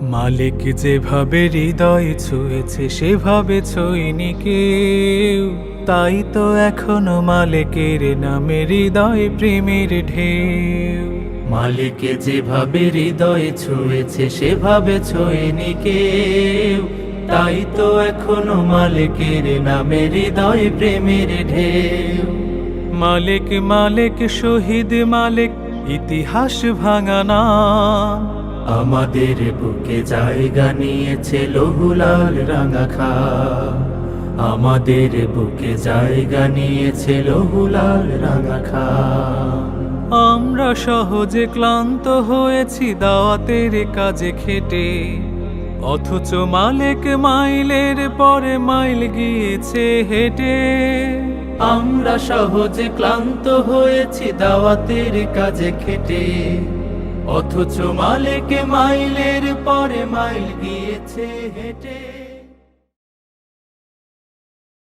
মালিক যেভাবে হৃদয় ছুঁয়েছে সেভাবে ছুঁইনি কেউ, তাই তো এখনো মালিকের নামে হৃদয় প্রেমের ঢেউ। মালিক যেভাবে হৃদয় ছুঁয়েছে সেভাবে ছোঁয়নি কেউ, তাই তো এখনো মালিকের নামে হৃদয় প্রেমের ঢেউ। মালিক মালিক শহীদ মালিক ইতিহাস ভাঙানা, আমাদের বুকে জায়গা নিয়েছে লৌহলাল রাঙা খাম। আমাদের বুকে জায়গা নিয়েছে লৌহলাল রাঙা খাম। আমরা সহজে ক্লান্ত হয়েছি দাওয়াতের কাজে খেটে, অথচ মালিক মাইলের পরে মাইল গিয়েছে হেঁটে। আমরা সহজে ক্লান্ত হয়েছি দাওয়াতের কাজে খেটে, অথচ মালিক মাইলের পরে মাইল গিয়েছে হেঁটে।